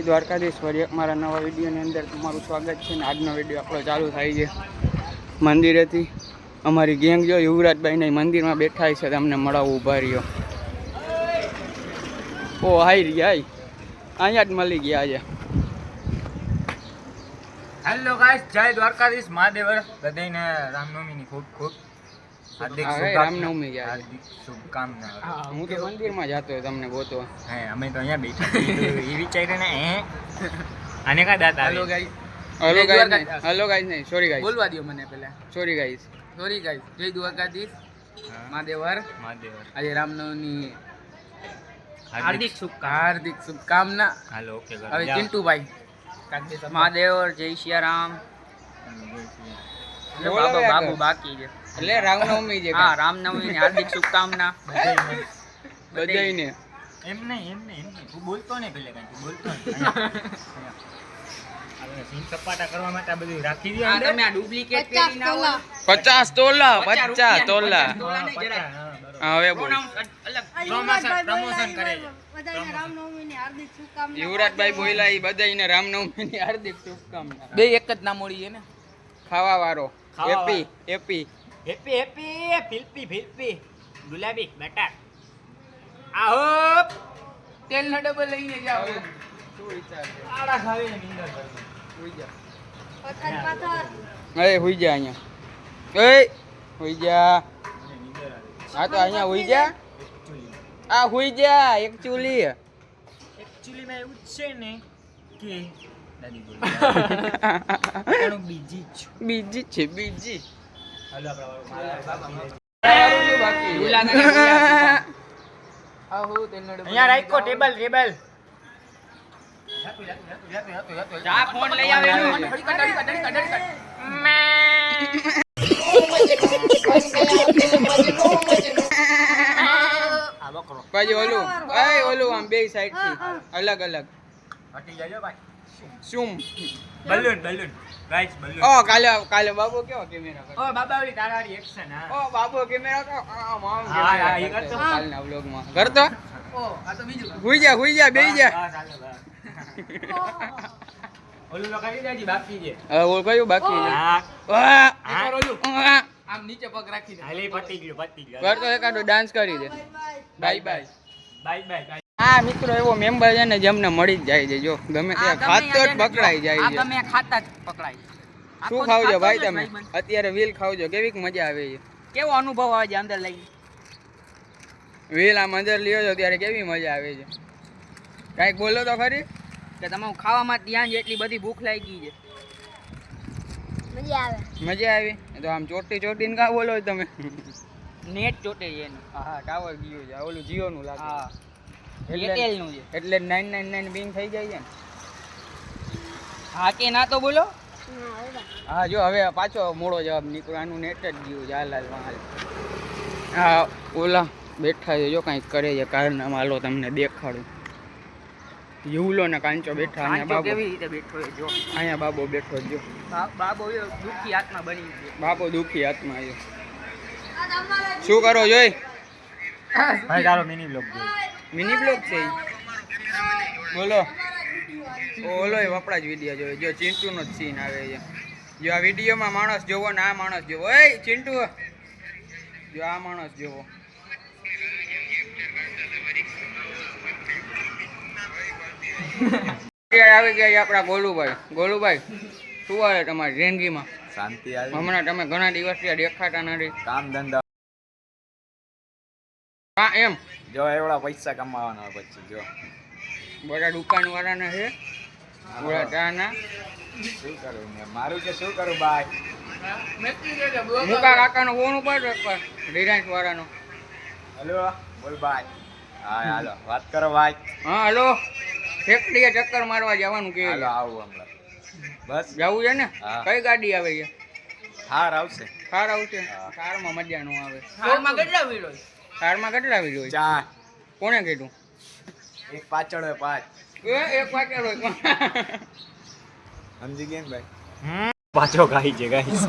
દ્વારકાધીશ ફરી એક મારા નવા વિડીયોની અંદર તમારું સ્વાગત છે. ને આજનો વિડીયો આપણો ચાલુ થાય છે મંદિરેથી. અમારી ગેંગ જો યુવરાજભાઈને મંદિરમાં બેઠા છે, તમને મળાવું ઊભા રહ્યો. ઓ હાઈ રહ્યા અહીંયા જ મળી ગયા છે. હેલો ગાઈસ, જય દ્વારકાધીશ મહાદેવ. બધાને રામનવમીની ખૂબ ખૂબ રામનવમી હાર્દિક શુભકામના. હું તો મંદિરમાં જતો તમને ગોતો. હે અમે તો અહીંયા બેઠા એ વિચારીને આને કા દાતા. હેલો ગાઈસ, નહીં સોરી ગાઈસ, બોલવા દો મને પહેલા. સોરી ગાઈસ, જય દ્વારકાધીશ મહાદેવર. આજે રામનવમી હાર્દિક શુભકામના. Hello okay. હવે ચિંટુભાઈ મહાદેવર, જય સિયારામ. બાબુ બાકી છે એટલે રામનવમી છે. હા, રામનવમી ની હાર્દિક શુભકામના બધાઈને. એમ નહીં તું બોલતો ને પેલે કઈ તું બોલતો ને. હવે સીન સપાટા કરવા માટે આ બધું રાખી દે. આ તમે આ ડુપ્લિકેટ પહેરીને આવો. 50 તોલા. હવે બોલ. પ્રમોશન કરે છે. યુવરાજભાઈ બોલ્યા એ બધાઈને રામનવમીની હાર્દિક શુભકામના. બે એક જ નામ ઓળી છે ને ખાવા વાળો એપી હેપી ફિલ્પી ગુલાબી બટાક. આહો તેલ નો ડબ્બો લઈને જાઓ. શું વિચાર છે? આડા ખાવે નિંદર કરે. હુઈ જા. અરે હુઈ જા અહીંયા. એ હુઈ જા. હા તો અહીંયા હુઈ જા. આ હુઈ જા. એકચ્યુઅલી માં એવું છે ને કે દાદી બોલ બીજી છે બીજી. હાલો અહીંયા રાખો ટેબલ જા ફોન લઈ આવે પછી ઓલું આમ બે સાઈડ થી અલગ અલગ હટી જાજો ભાઈ. શું બલૂન ગાઈસ બલૂન. ઓ કાલે બાબુ કેવો કેમેરા કરે. ઓ બાબાવડી તારાડી એક્શન. હા ઓ બાબુ કેમેરા તો આમ હા, કેમેરા એ કરે. કરતો. કાલના વ્લોગમાં કરતો. ઓ આ તો બીજું હુઈ જા બેહી જા. હા, ચાલો, બસ. ઓલું તો કરી દેજી બાકી છે. હવે ઓલ કયું બાકી છે? હા વાહ! એકવાર ઓલું વાહ! આમ નીચે પગ રાખી દે. હાલી પતી ગયું. કરતો એકાદો ડાન્સ કરી દે. Bye bye. આ મિત્રો એવો મેમ્બર છે ને જેમને મળી જ જાય છે. જો ગમે ત્યાં ખાતો જ પકડાઈ જાય છે. ગમે ખાતા જ પકડાય. શું ખાવજો ભાઈ તમે? અત્યારે વ્હીલ ખાવજો. કેવીક મજા આવે છે. કેવો અનુભવ આવે છે અંદર લઈને? વ્હીલ આમ અંદર લ્યો છો ત્યારે કેવી મજા આવે છે. કાંઈક બોલો તો ખરી. કે તમે ખાવામાં ધ્યાન જેટલી બધી ભૂખ લાગી છે. મજા આવી તો આમ ચોટીને કાં બોલો છો તમે? નેટ ચોટે છે એનું. હા ટાવર ગયું છે. ઓલું જીઓ નું લાગે. હા, એટલે એરટેલ નું છે. એટલે 999 બિંગ થઈ જાય છે ને. હા કે ના તો બોલો. હા જો હવે પાછો મોડો જવાબ નીકળ્યો. આનું નેટ જ ગયું છે. હાલ હા ઓલા બેઠા છે. જો કાંઈક કરે છે કારનામાં. હાલો તમને દેખાડું. યુવલો ને કાંચો બેઠા. અહીંયા બાબો કેવી રીતે બેઠો છે જો. અહીંયા બાબો બેઠો જો. બાબો દુખી આત્મા બની ગયો. બાબો દુખી આત્મા છે. શું કરો જોઈ? ભાઈ તારો મિની બ્લોગ જોઈ. મિની બ્લોગ છે ઈ? બોલો. ઓલો એ વપડા જ વિડીયો જોયો. જો ચિંટુનો જ સીન આવે છે. જો આ વિડીયોમાં માણસ જોવો ને આ માણસ જોવો. એ ચિંટુ જો આ માણસ જોવો. આવી ગયા આપણા ગોલુભાઈ શું આવે તમારી જિંદગીમાં? શાંતિ આવી. હમણાં તમે ઘણા દિવસથી દેખાતા નથી. કામ ધંધા. હા એમ જો એવડા પૈસા કમાવાના પછી જો બધા દુકાન વાળાને છે. ઓલા ચાના શું કરું મેં? મારું કે શું કરું ભાઈ? મુકા કાકાનો ફોન ઉપાડો એકવાર રિલાયન્સ વાળાનો. હલો બોલ ભાઈ. હા હાલો વાત કરો ભાઈ. હા હલો ફેક્ટરીએ ચક્કર મારવા જવાનું કે હાલો આવું હમણાં. બસ જવું છે ને? હા. કઈ ગાડી આવે છે? હાર આવશે. કાર આવશે. હા. કારમાં મજા નો આવે. હાલમાં કેટલા વિલો છે? કારમાં કેટલા વીલ હોય? 4 કોણે કીધું? એક પાછળ હોય 5. એક વાક્ય હોય. સમજી ગયા ને ભાઈ? પાછો ખાઈ છે ગાઈસ.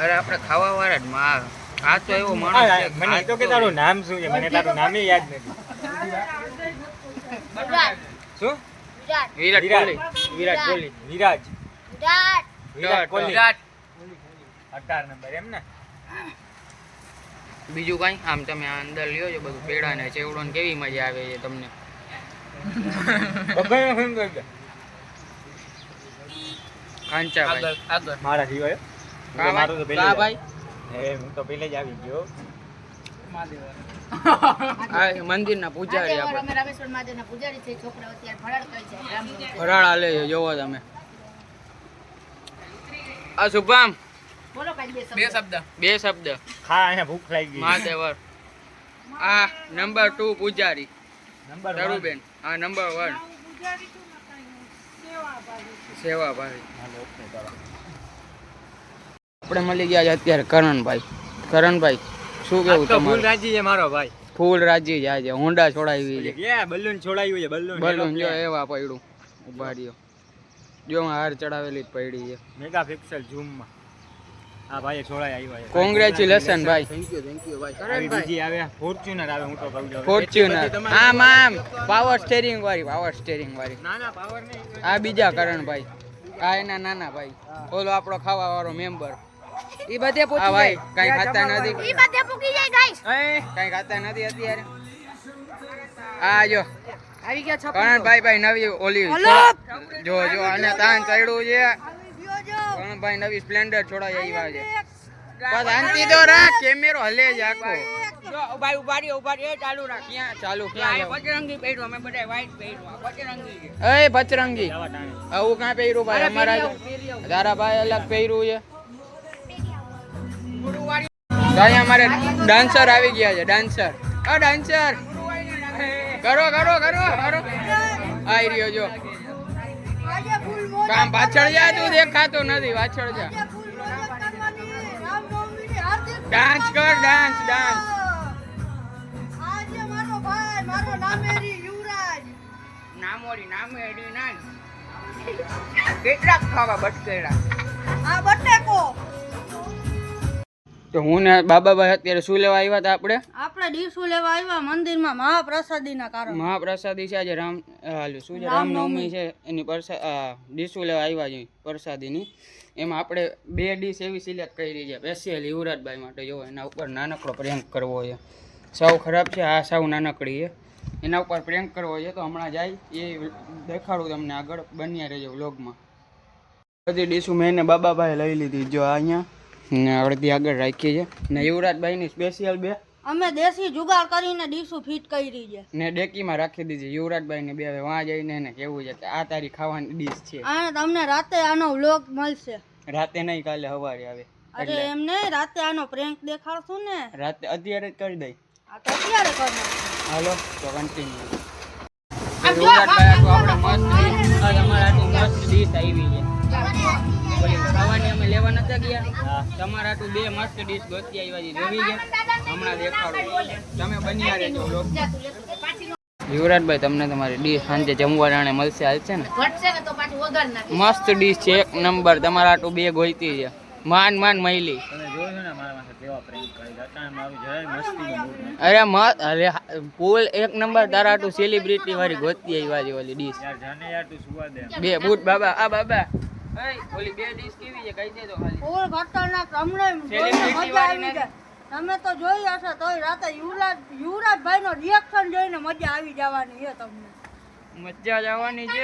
અરે આપણે ખાવા વાળા જ માં આ તો એવો માણસ છે. મને તો કે તારું નામ શું છે? મને તારું નામે યાદ નથી. શું વિરાટ કોહલી. વિરાટ કોહલી. વિરાજ. વિરાટ કોહલી. વિરાટ. 18 નંબર એમ ને. બીજું કઈ આમ તમે આ અંદર લ્યો છો બધું પેડા ને ચેવડો ને કેવી મજા આવે છે તમને? બધાને ફોન કરી દે. કાંચાભાઈ. આગળ. મારા સિવાય. કા મારું તો ભાઈ? કા ભાઈ? હું તો પહેલે જ આવી ગયો. આ મંદિરના પૂજારી આપણે. અમે રામેશ્વર મહાદેવના પૂજારી છે. છોકરાઓ અત્યારે ફરાળ કરે છે. રામનવમી. ફરાળ હાલે છે જોવો તમે. આ શુભમ બોલો કાંઈ બે બે શબ્દ. શબ્દ. બે શબ્દ. ખા એને ભૂખ લાગી ગઈ. મહાદેવર. આ નંબર 2 પૂજારી નંબર તરુબેન. આ નંબર 1 સેવાભાઈ. આપણે મળી ગયા છે અત્યારે કરણભાઈ. કરણભાઈ શું કેવું તો ભૂલ તમારું? રાજી છે મારો ભાઈ. ફૂલ રાજી જાય છે. હોન્ડા છોડાવી છે. બલૂન છોડાયું છે બલૂન. બલૂન જો એવા પડ્યું ઉભા રહ્યો. જો હાર ચડાવેલી જ પડી છે. મેગા પિક્સલ ઝૂમ માં આ ભાઈ છોડાય આવ્યા છે. કોંગ્રેચ્યુલેશન ભાઈ. આવી બીજી આવે ફોર્ચ્યુનર આવે હું તો કહું છું. ફોર્ચ્યુનર. આમ પાવર સ્ટેરિંગ વાળી. પાવર સ્ટેરિંગ વાળી. ના ના પાવર નહીં. આ બીજા કરણભાઈ. આ એના નાના ભાઈ. ઓલો આપણો ખાવા વાળો મેમ્બર. ઈ બધે આ પૂછી ભાઈ જાય. કઈ ખાતા નથી. ઈ બધે પૂકી જાય ગાઈસ. કઈ ખાતા નથી અત્યારે. આ જો આવી ગયા છપ્પન. કરણભાઈ નવી ઓલી જો જો અને તાન ચડ્યું છે. કરણભાઈ નવી સ્પ્લેન્ડર છોડાઈ આવ્યા છે. બસ આંતી તો રાખ. કેમેરો હલે જ આખો. જો ભાઈ ઉભા રહ્યો ચાલુ રાખ. ક્યાં ચાલુ આ ક્યાં બજરંગી પહેર્યું અમે બધા વ્હાઈટ પહેર્યું. આ બજરંગી છે. એ બચરંગી આવું કાં પહેર્યું ભાઈ? અમારા તારા ભાઈ અલગ પહેર્યું છે. તો અહીંયા અમારે ડાન્સર આવી ગયા છે. ડાન્સર. આ ડાન્સર કરો કરો કરો કરો. આઈ રહ્યો જો. કામ પાછળ જા. તું દેખાતો નથી. પાછળ જા. ડાન્સ કર. Dance dance. નામોડી નામેડી ના. કેટલાક ખાવા બટકેડા. તો હું ને બાબાભાઈ અત્યારે શું લેવા આવ્યા હતા આપણે? આપણે ડીશું લેવા આવ્યા મંદિરમાં મહાપ્રસાદીના કારણ. મહાપ્રસાદી છે આજે શું છે રામનવમી છે એની ડીશું લેવા આવ્યા છે પ્રસાદીની. એમાં આપણે 2 ડીશ એવી સિલેક્ટ કરી છે સ્પેશિયલ યુવરાજભાઈ માટે. જો એના ઉપર નાનકડો પ્રેન્ક કરવો છે. સાવ ખરાબ છે આ, સાવ નાનકડી છે. એના ઉપર પ્રેન્ક કરવો છે તો હમણાં જાય એ દેખાડું તમને આગળ. બન્યા રહેજો વ્લોગમાં. બધી ડીશું મેં એને બાબાભાઈ લઈ લીધી. જો અહીંયા ને અડધી આગળ રાખી છે ને યુવરાજભાઈની સ્પેશિયલ 2 અમે દેશી જુગાડ કરીને ડીશું ફિટ કરી છે. ને ડેકીમાં રાખી દીધી યુવરાજભાઈને 2. હવે વાં જઈને એને કેવું છે કે આ તારી ખાવાની ડીશ છે. અને તમને રાતે આનો વ્લોગ મળશે. રાતે નહીં, કાલે સવારે આવે. અરે એમને રાતે આનો પ્રેન્ક દેખાડશું ને. રાતે અત્યારે જ કરી દઈ. આ તો અત્યારે કરવાનું. હાલો તો કન્ટિન્યુ. યુવરાજભાઈ આપણે મસ્ત ડીશ આવી છે. ઓલી ખાવાની અમે લેવા નતા ગયા. તમારા તો 2 મસ્ત ડીશ ગોતી આવ્યા છે. જોવી છે હમણાં દેખાડો. તમે બન્યા રહેજો વ્લોગ. યુવરાજભાઈ તમને તમારી ડીશ સાંજે જમવા જાણે મળશે. હાલશે ને? ઘટશે ને તો પાછું વગાડ નાખી. મસ્ત ડીશ છે. 1 નંબર. તમારા તો 2 ગોઈતી છે. માન મહિલી. તમે જોયો ને મારા માથે કેવા પ્રેન્ક કરી હતા. મારું જરાય મસ્તીનો મૂડ નહીં. અરે મસ્ત. અરે ફૂલ 1 નંબર. તારા તો સેલિબ્રિટી વાળી ગોતી આવ્યા છે ઓલી ડીશ. યાર જાને યાર તું સુવા દે. 2 બૂટ બાબા. આ બાબા ઓલી 2 ડીશ કેવી છે કહી દેજો ખાલી. ફૂલ ખતરનાક. તમને જોઈને Celebrity મજા વાળી આવી જાય. તમે તો જોઈ હશે તોય રાતે યુવરાજભાઈ નો રિએક્શન જોઈને મજા આવી જવાની છે તમને. મજા જવાની છે.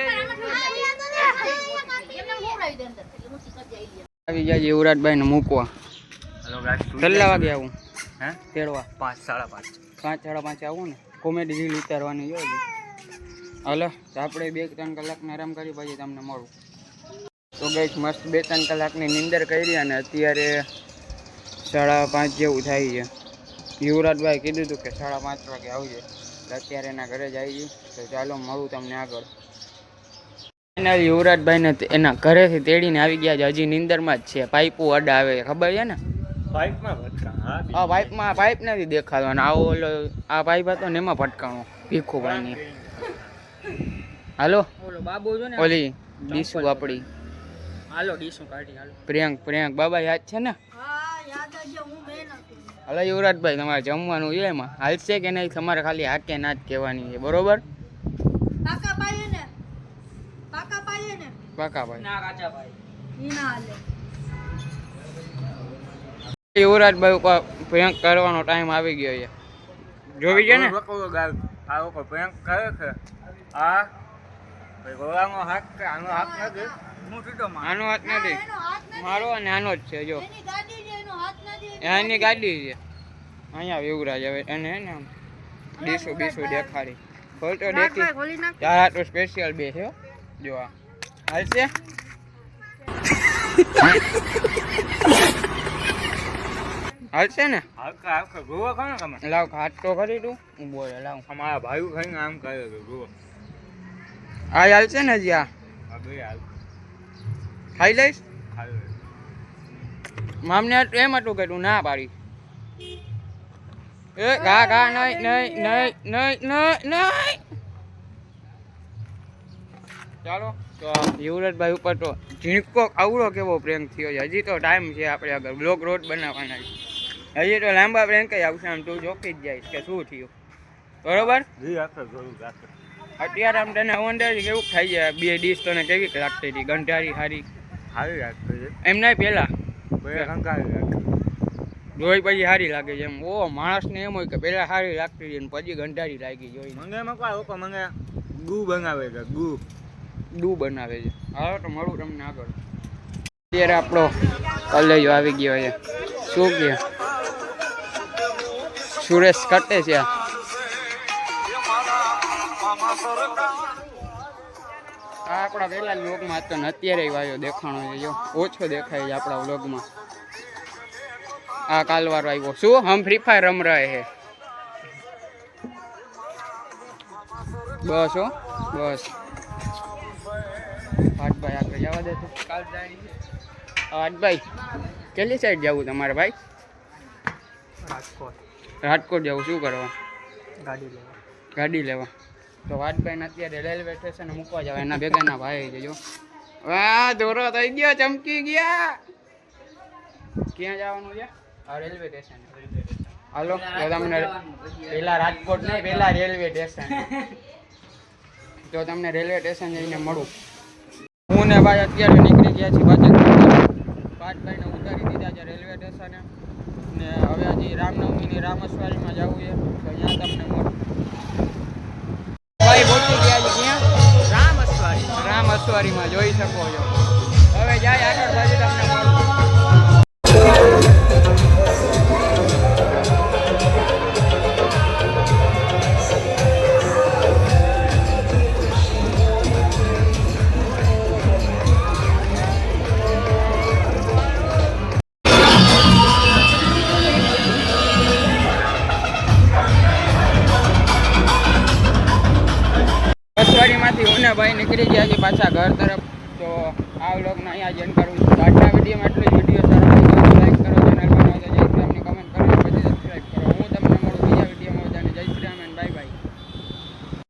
આવી જાય યુવરાજભાઈ ને મૂકવા. Hello guys. કેટલા વાગે આવું? હે? તેડવા 5 5:30. 5 સાડા 5 આવું ને. કોમેડી રીલ ઉતારવાની જો. હાલો તો આપણે 2-3 કલાકનો આરામ કરી પછી તમને મળું. તો ગઈશ મસ્ત 2-3 કલાકની નીંદર કરી અને અત્યારે 5:30 જેવું થાય છે. યુવરાજભાઈ કીધું હતું કે 5:30 વાગે આવજે. અત્યારે એના ઘરે જાય છે. તો ચાલો મળું તમને આગળ. યુવરાજભાઈને એના ઘરેથી તેડીને આવી ગયા છે. હજી નીંદરમાં જ છે. પાઇપો અડા આવે ખબર છે ને? પાઇપમાં ભટકા. હા આ પાઇપ નથી દેખાડવાનો. આવો ઓલો આ પાઇપ હતો ને એમાં ભટકાણો ભીખુભાઈની. હાલો ઓલો બાબુ જો ને. ઓલી ડીશું આપડી. હાલો ડીશું કાઢી હાલો. પ્રિયંક બાબા યાદ છે ને? હા યાદ છે. હું મેં નથી. હાલો યુવરાજભાઈ તમારે જમવાનું છે એમાં હાલશે કે નહીં તમારે ખાલી હાકે ના જ કહેવાની છે બરોબર? કાકા ભાઈ ને પાકા ભાઈ ના કાચા ભાઈ. ઈ ના હાલે. યુવરાજભાઈ ઉપર પ્રેન્ક કરવાનો ટાઈમ આવી ગયો છે જોવી છે ને આ લોકો પ્રેન્ક કરે છે આ ભાઈ ગોળાનો હાથ કે આનો હાથ નથી હું સીધો માં આનો હાથ નથી એનો હાથ નથી. મારો અને આનો જ છે જો એની ગાડી છે, એનો હાથ નથી. એની ગાડી છે અહીંયા યુવરાજ હવે એને હે ને આમ ડીશું બીશું દેખાડી ખોલતો દેખી ભાઈ ખોલી નાખ. ચાર હાથ સ્પેશિયલ બે છે હો. જો આ હાલશે હાલશે ને હલકા હલકા ગોવા ખાને તમે લાવ હાથ તો કરી તું હું બોલે લાવ અમારા ભાઈ ખાઈને આમ કરે છે ગોવા આ હાલશે ને જી આ આ બે હાલ ખાઈ લઈશ ખાઈ મામને એમ હતું કે તું ના પાડી એ ઘા ઘા નહીં નહીં નહીં નહીં નહીં નહીં ચાલો તો યુવરાજભાઈ ઉપર તો ઝીણકો આવડો કેવો પ્રેન્ક થયો છે હજી તો ટાઈમ છે આપણે આગળ બ્લોગ રોડ બનાવવાના છે હજી તો લાંબા પ્રેન્ક આવશે આમ તું જોખી જ જઈશ કે શું થયું બરોબર જી આખર જરૂર આખર અત્યારે આમ તને વંડર કેવું ખાઈ જાય બે ડીશ તને કેવી લાગતી હતી ગંધારી હારી સારી રાખતો છે એમ નહીં પહેલા બે કંકારી રાખતો જોઈ પછી સારી લાગે છે એમ ઓ માણસને એમ હોય કે પહેલા સારી લાગતી હતી ને પછી ગંધારી લાગી જોઈ મંગે મકવા લોકો મંગે ગુ બનાવે છે ગુ ડૂ બનાવે છે હાલો તો મળું તમને આગળ અત્યારે આપણો કલેજો આવી ગયો છે શું કે સુરેશ કટે છે આ આપણા પહેલા વ્લોગમાં તો અત્યારે આવ્યો દેખાણો છે જો ઓછો દેખાય છે આપણા વ્લોગમાં આ કાલવારો આવ્યો શું હમ ફ્રી ફાયર રમ રહે છે બસ હો બસ ભાઈ આગળ જવા દે તો ભાઈ કેટલી સાઈડ જવું તમારે ભાઈ રાજકોટ રાજકોટ જવું શું કરવા ગાડી લેવા ગાડી લેવા તો વાટભાઈને અત્યારે રેલવે સ્ટેશન મૂકવા જાવ એના ભેગાના ભાઈ છે જો વાહ દોરો થઈ ગયો ચમકી ગયા ક્યાં જવાનું છે આ રેલવે સ્ટેશન હાલો તો તમને પેલા રાજકોટ નહીં પેલા રેલવે સ્ટેશન તો તમને રેલવે સ્ટેશન જઈને મળું હું ને ભાઈ અત્યારે નીકળી ગયા છીએ પાછળ પાટભાઈને ઉતારી દીધા છે રેલવે સ્ટેશને ને હવે હજી રામનવમીની રામસ્વારીમાં જવું છે તો ત્યાં તમને મળું ભાઈ પહોંચી ગયા છે ક્યાં રામસ્વારીમાં જોઈ શકો છો હવે જાય આગળ બાજુ તમને મળું બસવાડીમાંથી હું ને ભાઈ નીકળી ગયા છીએ પાછા ઘર તરફ તો આ વ્લોગને અહીંયા જ એન્ડ કરું છું આજના વિડીયોમાં એટલો જ વિડીયો સારો લાગ્યો